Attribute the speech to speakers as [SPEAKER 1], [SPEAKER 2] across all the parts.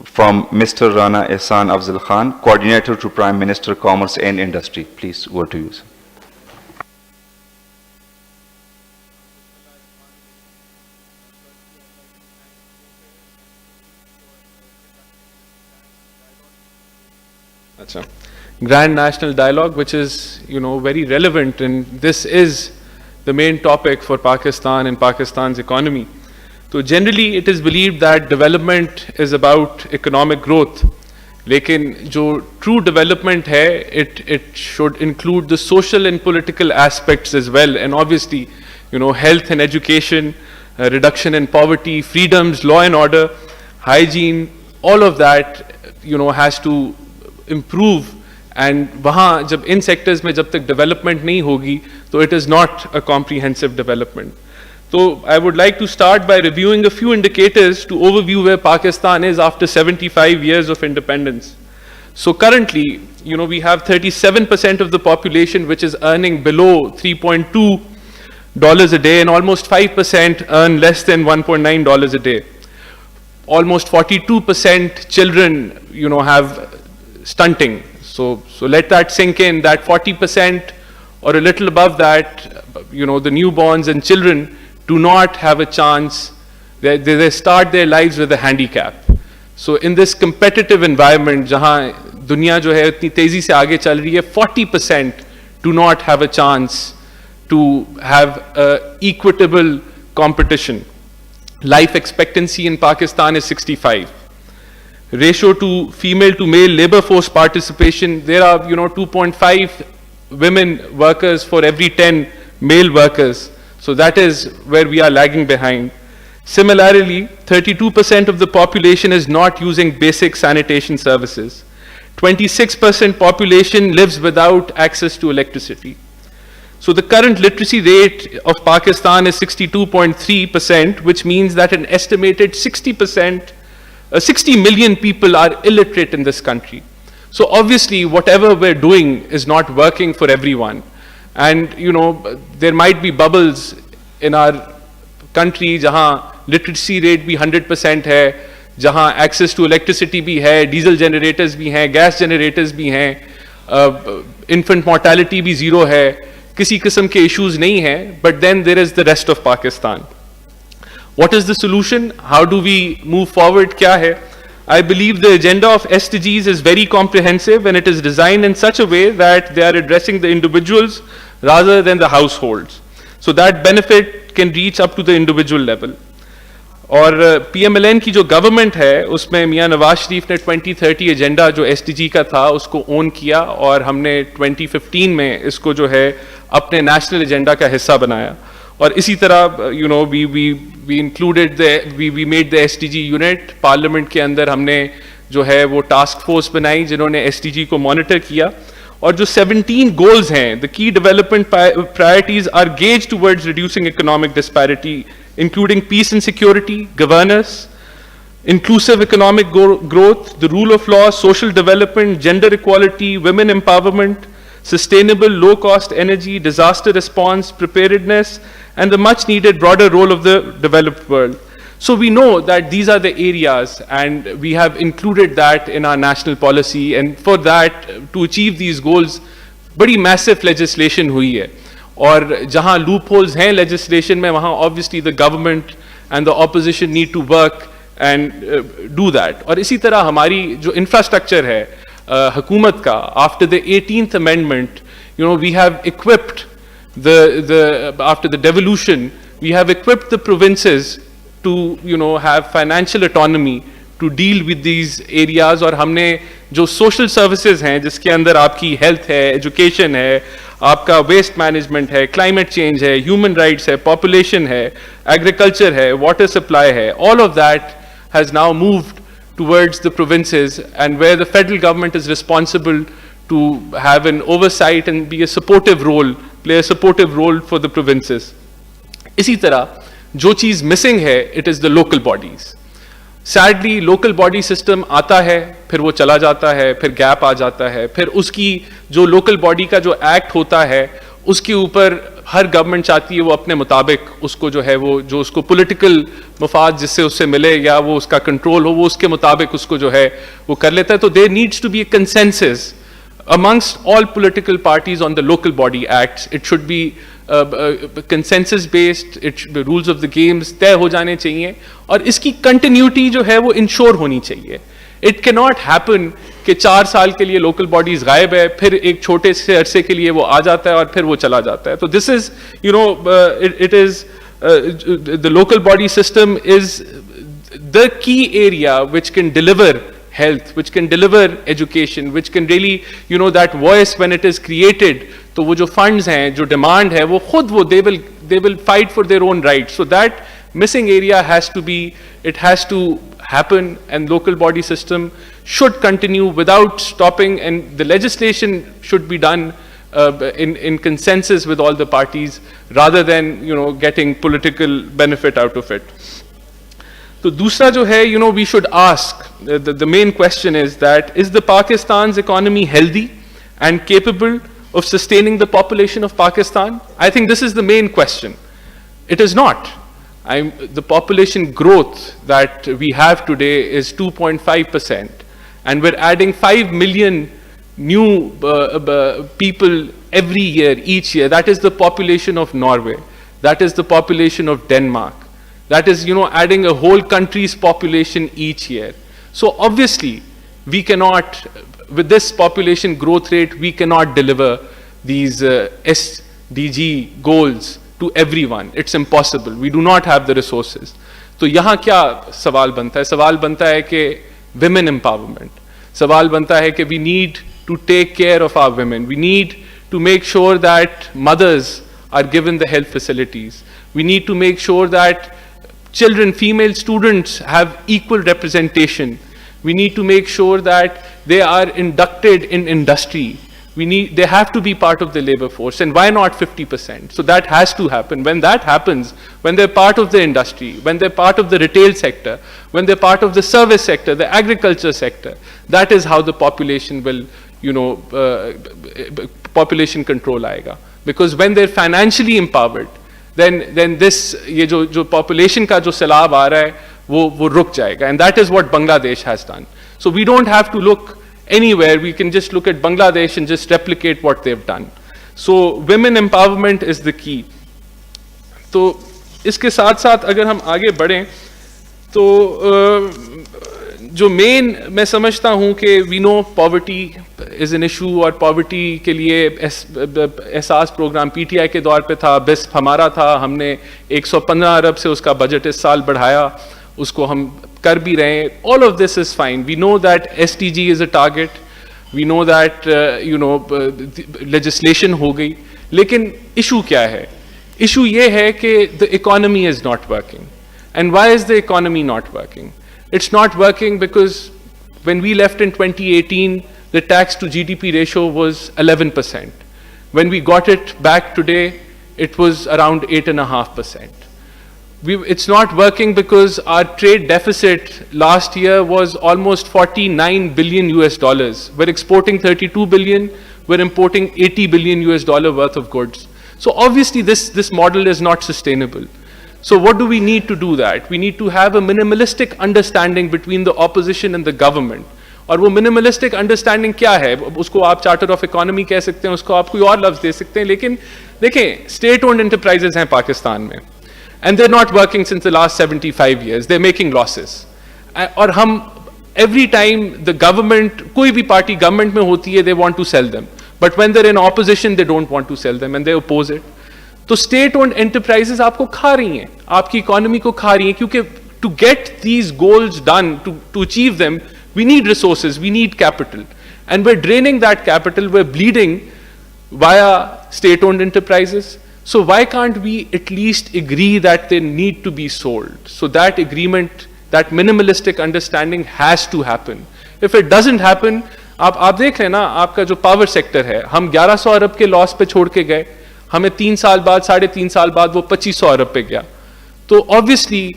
[SPEAKER 1] from Mr. Rana Ihsaan Afzal Khan, Coordinator to Prime Minister, Commerce and Industry. Please, over to you, sir.
[SPEAKER 2] Grand National Dialogue, which is, very relevant, and this is the main topic for Pakistan and Pakistan's economy. So generally it is believed that development is about economic growth, लेकिन जो true development है, it should include the social and political aspects as well, and obviously, health and education, reduction in poverty, freedoms, law and order, hygiene, all of that, has to improve. And वहाँ जब इन sectors में जब तक development नहीं होगी, तो it is not a comprehensive development. So I would like to start by reviewing a few indicators to overview where Pakistan is after 75 years of independence. So currently, we have 37% of the population which is earning below $3.2 a day, and almost 5% earn less than $1.9 a day. Almost 42% children, have stunting. So let that sink in, that 40% or a little above that, the newborns and children do not have a chance. They start their lives with a handicap. So in this competitive environment, जहाँ दुनिया जो है इतनी तेजी से आगे चल रही है, 40% do not have a chance to have equitable competition. Life expectancy in Pakistan is 65. Ratio to female to male labor force participation, there are 2.5 women workers for every 10 male workers. So that is where we are lagging behind. Similarly, 32% of the population is not using basic sanitation services. 26% population lives without access to electricity. So the current literacy rate of Pakistan is 62.3%, which means that an estimated 60 million people are illiterate in this country. So obviously, whatever we're doing is not working for everyone. And, there might be bubbles in our country jahan literacy rate bhi 100% hai, jahan access to electricity bhi hai, diesel generators bhi hai, gas generators bhi hai, infant mortality bhi zero hai, kisi qisam ke issues nahi hai, but then there is the rest of Pakistan. What is the solution? How do we move forward? Kya hai? I believe the agenda of SDGs is very comprehensive, and it is designed in such a way that they are addressing the individuals rather than the households. So that benefit can reach up to the individual level. और PMLN की जो government है, उसमें मियां नवाज शरीफ ने 2030 agenda जो SDG का था उसको ओन किया, और हमने 2015 में इसको जो है अपने नेशनल एजेंडा का हिस्सा बनाया. और इसी तरह we made the SDG unit. Parliament के अंदर हमने जो है वो टास्क फोर्स बनाई जिन्होंने SDG को मॉनिटर किया. और जो 17 goals हैं, the key development priorities are gauged towards reducing economic disparity, including peace and security, governance, inclusive economic growth, the rule of law, social development, gender equality, women empowerment, sustainable low-cost energy, disaster response, preparedness, and the much-needed broader role of the developed world. So we know that these are the areas, and we have included that in our national policy, and for that, to achieve these goals, बड़ी massive legislation हुई है. और जहाँ loopholes हैं legislation में, वहाँ obviously the government and the opposition need to work and do that. और इसी तरह हमारी जो infrastructure है हुकूमत का, after the 18th amendment, we have equipped after the devolution, we have equipped the provinces to have financial autonomy to deal with these areas. और हमने जो social services हैं जिसके अंदर आपकी health है, education है, आपका waste management है, climate change है, human rights है, population है, agriculture है, water supply है, all of that has now moved towards the provinces, and where the federal government is responsible to have an oversight and be a supportive role, play a supportive role for the provinces. इसी तरह जो चीज़ missing है, it is the local bodies. Sadly, local body system आता है, फिर वो चला जाता है, फिर gap आ जाता है, फिर उसकी जो local body का जो act होता है, उसके ऊपर हर गवर्नमेंट चाहती है वो अपने मुताबिक उसको जो है वो जो उसको पॉलिटिकल मफाद जिससे उससे मिले या वो उसका कंट्रोल हो वो उसके मुताबिक उसको जो है वो कर लेता है. तो there needs to be a consensus amongst all political parties on the local body acts. It should be consensus based. The rules of the games तय हो जाने चाहिए और इसकी कंटिन्यूटी जो है वो इंश्योर होनी चाहिए. It cannot happen कि 4 साल के लिए लोकल बॉडीज गायब है, फिर एक छोटे से अरसे के लिए वो आ जाता है और फिर वो चला जाता है. तो this is it is the local body system is the key area which can deliver health, which can deliver education, which can really, that voice when it is created, तो वो जो funds हैं, जो demand है, वो खुद वो they will fight for their own rights. So that missing area it has to happen, and local body system should continue without stopping, and the legislation should be done in consensus with all the parties rather than, getting political benefit out of it. तो दूसरा जो है, we should ask, the main question is that, is the Pakistan's economy healthy and capable of sustaining the population of Pakistan? I think this is the main question. It is not. The population growth that we have today is 2.5%, and we're adding 5 million new people every year, each year. That is the population of Norway. That is the population of Denmark. That is, adding a whole country's population each year. So obviously, we cannot, with this population growth rate, we cannot deliver these SDG goals to everyone. It's impossible. We do not have the resources. तो यहाँ क्या सवाल बनता है? सवाल बनता है कि women empowerment. सवाल बनता है कि we need to take care of our women. We need to make sure that mothers are given the health facilities. We need to make sure that children, female students have equal representation. We need to make sure that they are inducted in industry. They have to be part of the labor force, and why not 50%? So that has to happen. When that happens, when they're part of the industry, when they're part of the retail sector, when they're part of the service sector, the agriculture sector, that is how the population will, population control आएगा. Because when they're financially empowered, then this ये जो population का जो सैलाब आ रहा है वो रुक जाएगा, and that is what Bangladesh has done. So we don't have to look anywhere. We can just look at Bangladesh and just replicate what they've done. So women empowerment is the key. तो इसके साथ साथ अगर हम आगे बढ़ें तो जो मेन मैं समझता हूँ कि we know poverty is an issue, और पॉवर्टी के लिए एहसास प्रोग्राम पीटीआई के दौर पे था, बेस्ट हमारा था, हमने 115 अरब से उसका बजट इस साल बढ़ाया, उसको हम कर भी रहे हैं. All of this is fine. We know that SDG is a target, we know that legislation हो गई, लेकिन इशू क्या है? इशू ये है कि the economy is not working. And why is the economy not working? It's not working because when we left in 2018, the tax to GDP ratio was 11%. When we got it back today, it was around 8.5%. It's not working because our trade deficit last year was almost 49 billion US dollars. We're exporting 32 billion, we're importing 80 billion US dollar worth of goods. So obviously this model is not sustainable. So what do we need to do that? We need to have a minimalistic understanding between the opposition and the government. और वो minimalistic understanding क्या है? उसको आप charter of economy कह सकते हैं, उसको आप कोई और लफ्ज़ दे सकते हैं, लेकिन देखें state owned enterprises हैं पाकिस्तान में, and they're not working since the last 75 years. They're making losses. और हम every time the government, कोई भी party government में होती है, they want to sell them. But when they're in opposition, they don't want to sell them and they oppose it. तो state owned enterprises आपको खा रही हैं, आपकी इकोनॉमी को खा रही हैं, क्योंकि to get these goals done, to achieve them, we need resources, we need capital, and we are draining that capital, we are bleeding via state owned enterprises. So why can't we at least agree that they need to be sold? So that agreement, that minimalistic understanding has to happen. If it doesn't happen, आप देख रहे हैं ना, आपका जो power sector है, हम 1100 अरब के लॉस पे छोड़ के गए, हमें 3 साल बाद, 3.5 साल बाद वो 2500 अरब पे गया. तो obviously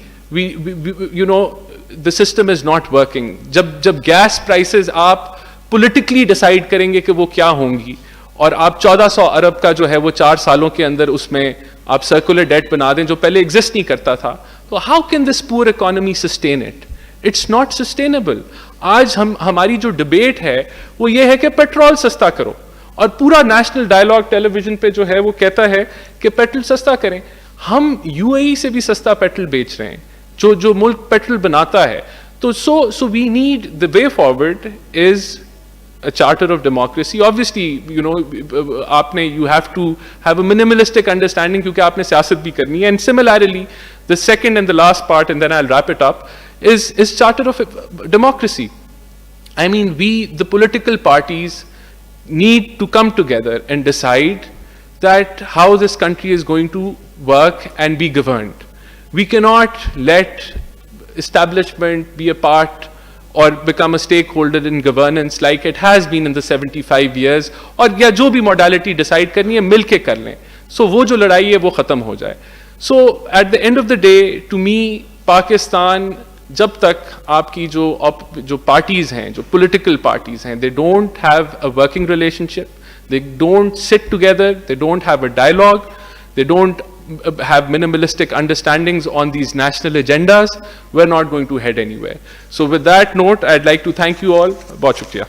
[SPEAKER 2] the system is not working. जब गैस प्राइसेस आप पॉलिटिकली डिसाइड करेंगे कि वो क्या होंगी, और आप 1400 अरब का जो है वो 4 सालों के अंदर उसमें आप सर्कुलर डेट बना दें जो पहले एग्जिस्ट नहीं करता था, तो how can this poor economy sustain it? It's not sustainable. आज हमारी जो डिबेट है वो ये है कि पेट्रोल सस्ता करो, और पूरा नेशनल डायलॉग टेलीविजन पे जो है वो कहता है कि पेट्रोल सस्ता करें. हम यूएई से भी सस्ता पेट्रोल बेच रहे हैं, जो मुल्क पेट्रोल बनाता है. तो so we need, the way forward is a charter of democracy. Obviously, you have to have a minimalistic understanding क्योंकि आपने सियासत भी करनी है. And similarly, the second and the last part, and then I'll wrap it up, is charter of democracy. I mean, the political parties, need to come together and decide that how this country is going to work and be governed. We cannot let establishment be a part or become a stakeholder in governance like it has been in the 75 years, और या जो भी modality decide करनी है मिल के कर लें. So वो जो लड़ाई है वो ख़त्म हो जाए. So at the end of the day, to me, Pakistan जब तक आपकी जो parties हैं, जो political parties हैं, they don't have a working relationship, they don't sit together, they don't have a dialogue, they don't have minimalistic understandings on these national agendas, we're not going to head anywhere. So with that note, I'd like to thank you all. Bahut shukriya.